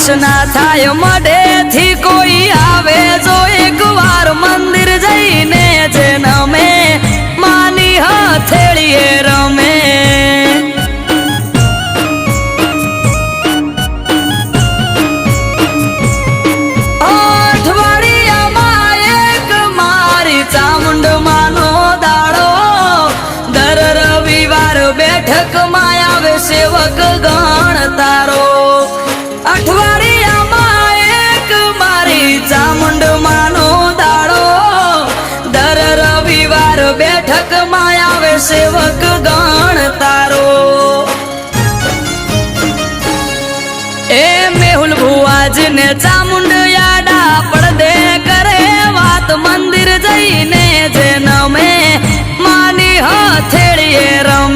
દર્શના થાય મઢે થી કોઈ આવે જો એક વાર મંદિર જઈને જે નમે માની હથેળીએ રમે અઠવાડિયામાં એક મારી ચામુંડ માનો દાડો દર રવિવાર બેઠકમાં આવે સેવક ગણ તારો અઠવાડિયામાં એક મારી ચામુંડ માનો દાડો દર રવિવાર બેઠકમાં આવે સેવક ગણ તારો એ મેહુલ ભુવાજને ચામુંડ યાડા પડદે કરે વાત મંદિર જઈને જે નમે માની હથેળીએ રમ